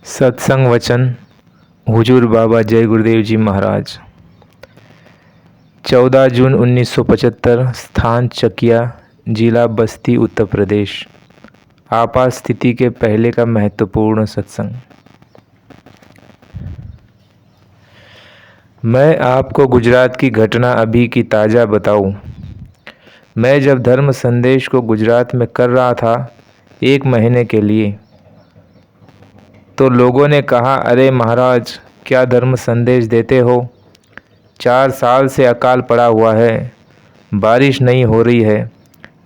सत्संग वचन हुजूर बाबा जय गुरुदेव जी महाराज। 14 जून 1975, स्थान चकिया, जिला बस्ती, उत्तर प्रदेश। आपात स्थिति के पहले का महत्वपूर्ण सत्संग। मैं आपको गुजरात की घटना अभी की ताज़ा बताऊं। मैं जब धर्म संदेश को गुजरात में कर रहा था 1 महीने के लिए, तो लोगों ने कहा, अरे महाराज क्या धर्म संदेश देते हो, 4 साल से अकाल पड़ा हुआ है, बारिश नहीं हो रही है,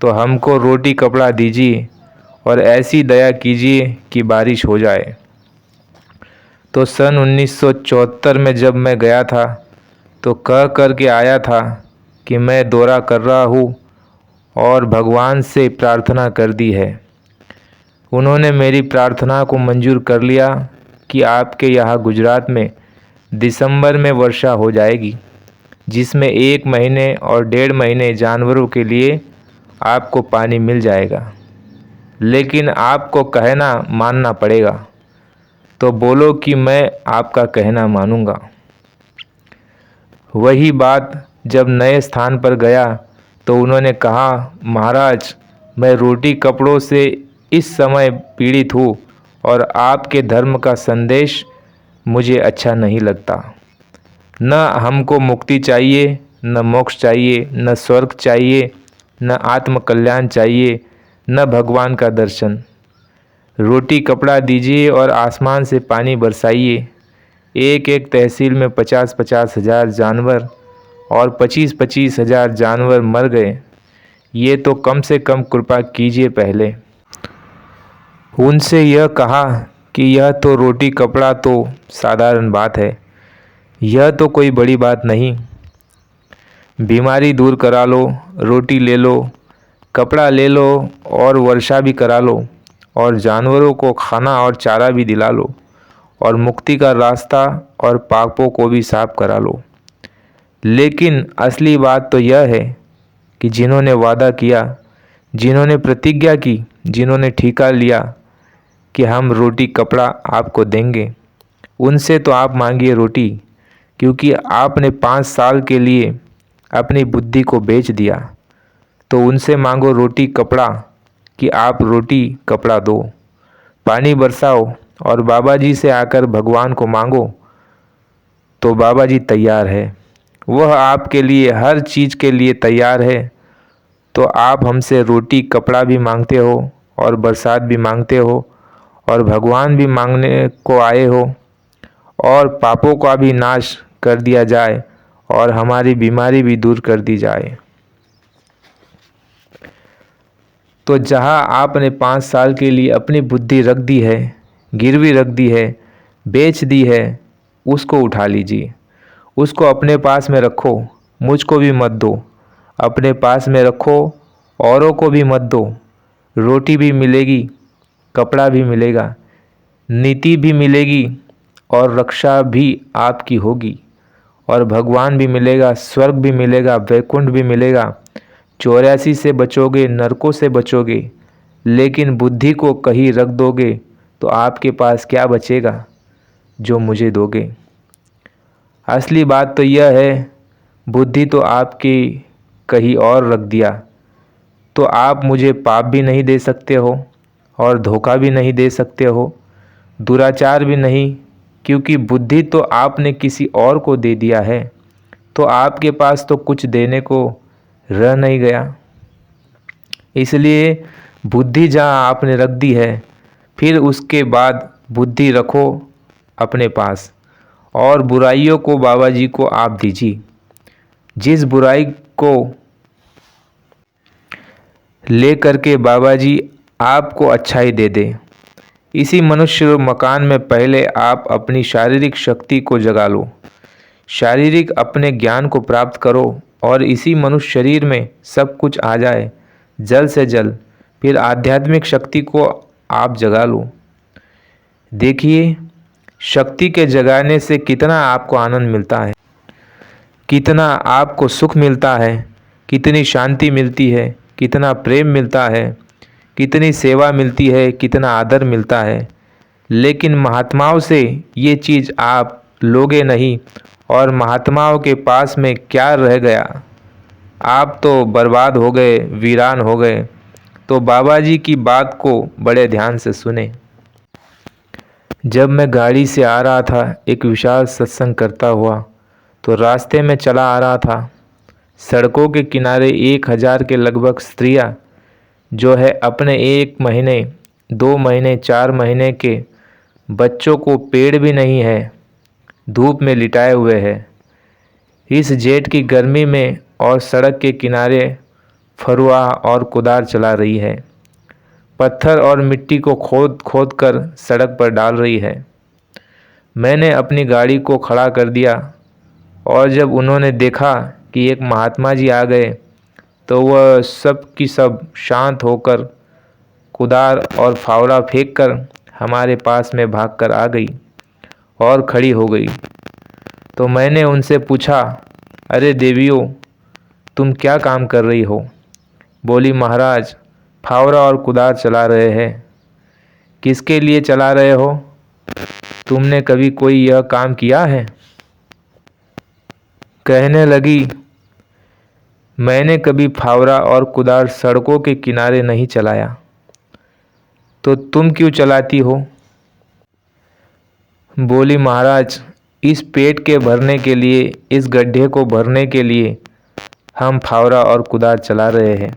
तो हमको रोटी कपड़ा दीजिए और ऐसी दया कीजिए कि बारिश हो जाए। तो सन 1974 में जब मैं गया था तो कह कर के आया था कि मैं दौरा कर रहा हूँ और भगवान से प्रार्थना कर दी है। उन्होंने मेरी प्रार्थना को मंजूर कर लिया कि आपके यहाँ गुजरात में दिसंबर में वर्षा हो जाएगी, जिसमें 1 महीने और 1.5 महीने जानवरों के लिए आपको पानी मिल जाएगा। लेकिन आपको कहना मानना पड़ेगा। तो बोलो कि मैं आपका कहना मानूंगा। वही बात जब नए स्थान पर गया तो उन्होंने कहा, महाराज मैं रोटी कपड़ों से इस समय पीड़ित हूँ और आपके धर्म का संदेश मुझे अच्छा नहीं लगता। न हमको मुक्ति चाहिए, न मोक्ष चाहिए, न स्वर्ग चाहिए, न आत्मकल्याण चाहिए, न भगवान का दर्शन। रोटी कपड़ा दीजिए और आसमान से पानी बरसाइए। एक एक तहसील में 50-50 हज़ार जानवर और 25-25 हज़ार जानवर मर गए। ये तो कम से कम कृपा कीजिए पहले। उनसे यह कहा कि यह तो रोटी कपड़ा तो साधारण बात है, यह तो कोई बड़ी बात नहीं। बीमारी दूर करा लो, रोटी ले लो, कपड़ा ले लो और वर्षा भी करा लो और जानवरों को खाना और चारा भी दिला लो और मुक्ति का रास्ता और पापों को भी साफ करा लो। लेकिन असली बात तो यह है कि जिन्होंने वादा किया, जिन्होंने प्रतिज्ञा की, जिन्होंने ठेका लिया कि हम रोटी कपड़ा आपको देंगे, उनसे तो आप मांगिए रोटी, क्योंकि आपने 5 साल के लिए अपनी बुद्धि को बेच दिया। तो उनसे मांगो रोटी कपड़ा कि आप रोटी कपड़ा दो, पानी बरसाओ और बाबा जी से आकर भगवान को मांगो। तो बाबा जी तैयार है, वह आपके लिए हर चीज़ के लिए तैयार है। तो आप हमसे रोटी कपड़ा भी मांगते हो और बरसात भी मांगते हो और भगवान भी मांगने को आए हो और पापों का भी नाश कर दिया जाए और हमारी बीमारी भी दूर कर दी जाए। तो जहाँ आपने 5 साल के लिए अपनी बुद्धि रख दी है, गिरवी रख दी है, बेच दी है, उसको उठा लीजिए, उसको अपने पास में रखो। मुझको भी मत दो, अपने पास में रखो, औरों को भी मत दो। रोटी भी मिलेगी, कपड़ा भी मिलेगा, नीति भी मिलेगी और रक्षा भी आपकी होगी और भगवान भी मिलेगा, स्वर्ग भी मिलेगा, वैकुंठ भी मिलेगा। 84 से बचोगे, नरकों से बचोगे। लेकिन बुद्धि को कहीं रख दोगे तो आपके पास क्या बचेगा जो मुझे दोगे। असली बात तो यह है, बुद्धि तो आपकी कहीं और रख दिया तो आप मुझे पाप भी नहीं दे सकते हो और धोखा भी नहीं दे सकते हो, दुराचार भी नहीं, क्योंकि बुद्धि तो आपने किसी और को दे दिया है। तो आपके पास तो कुछ देने को रह नहीं गया। इसलिए बुद्धि जहाँ आपने रख दी है, फिर उसके बाद बुद्धि रखो अपने पास और बुराइयों को बाबा जी को आप दीजिए। जिस बुराई को ले करके बाबा जी आपको अच्छाई दे दे। इसी मनुष्य मकान में पहले आप अपनी शारीरिक शक्ति को जगा लो, शारीरिक अपने ज्ञान को प्राप्त करो और इसी मनुष्य शरीर में सब कुछ आ जाए जल्द से जल्द। फिर आध्यात्मिक शक्ति को आप जगा लो। देखिए शक्ति के जगाने से कितना आपको आनंद मिलता है, कितना आपको सुख मिलता है, कितनी शांति मिलती है, कितना प्रेम मिलता है, कितनी सेवा मिलती है, कितना आदर मिलता है। लेकिन महात्माओं से ये चीज़ आप लोगे नहीं, और महात्माओं के पास में क्या रह गया? आप तो बर्बाद हो गए, वीरान हो गए। तो बाबा जी की बात को बड़े ध्यान से सुने। जब मैं गाड़ी से आ रहा था एक विशाल सत्संग करता हुआ, तो रास्ते में चला आ रहा था। सड़कों के किनारे 1000 के लगभग स्त्रियां जो है अपने 1 महीने 2 महीने 4 महीने के बच्चों को पेड़ भी नहीं है, धूप में लिटाए हुए है इस जेठ की गर्मी में, और सड़क के किनारे फरुआ और कुदार चला रही है। पत्थर और मिट्टी को खोद खोद कर सड़क पर डाल रही है। मैंने अपनी गाड़ी को खड़ा कर दिया, और जब उन्होंने देखा कि एक महात्मा जी आ गए, तो वह सब की सब शांत होकर कुदार और फावड़ा फेंक कर हमारे पास में भागकर आ गई और खड़ी हो गई। तो मैंने उनसे पूछा, अरे देवियों, तुम क्या काम कर रही हो? बोली, महाराज, फावड़ा और कुदार चला रहे हैं। किसके लिए चला रहे हो? तुमने कभी कोई यह काम किया है? कहने लगी, मैंने कभी फावड़ा और कुदार सड़कों के किनारे नहीं चलाया, तो तुम क्यों चलाती हो? बोली, महाराज, इस पेट के भरने के लिए, इस गड्ढे को भरने के लिए हम फावड़ा और कुदार चला रहे हैं।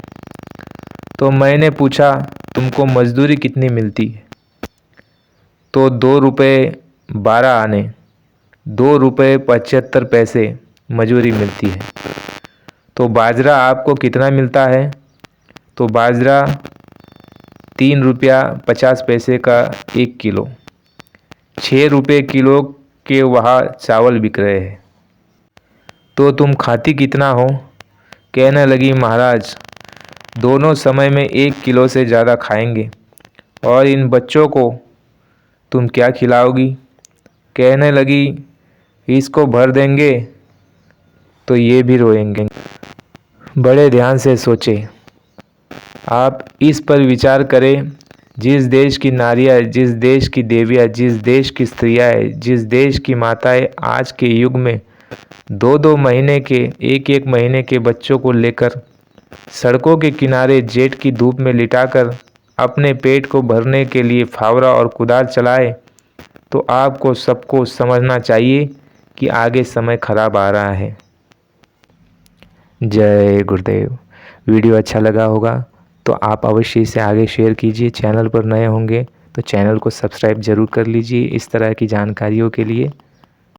तो मैंने पूछा, तुमको मजदूरी कितनी मिलती है? तो 2 रुपये 12 आने, 2 रुपये 75 पैसे मजूरी मिलती है। तो बाजरा आपको कितना मिलता है? तो बाजरा 3 रुपया 50 पैसे का 1 किलो, 6 रुपये किलो के वहाँ चावल बिक रहे हैं। तो तुम खाती कितना हो? कहने लगी, महाराज, दोनों समय में 1 किलो से ज़्यादा खाएंगे। और इन बच्चों को तुम क्या खिलाओगी? कहने लगी, इसको भर देंगे तो ये भी रोएंगे। बड़े ध्यान से सोचे। आप इस पर विचार करें, जिस देश की नारियाँ, जिस देश की देवियाँ, जिस देश की स्त्रियाँ, जिस देश की माताएं आज के युग में 2-2 महीने के, 1-1 महीने के बच्चों को लेकर सड़कों के किनारे जेठ की धूप में लिटाकर अपने पेट को भरने के लिए फावड़ा और कुदार चलाए, तो आपको सबको समझना चाहिए कि आगे समय खराब आ रहा है। जय गुरुदेव। वीडियो अच्छा लगा होगा तो आप अवश्य इसे आगे शेयर कीजिए। चैनल पर नए होंगे तो चैनल को सब्सक्राइब जरूर कर लीजिए इस तरह की जानकारियों के लिए।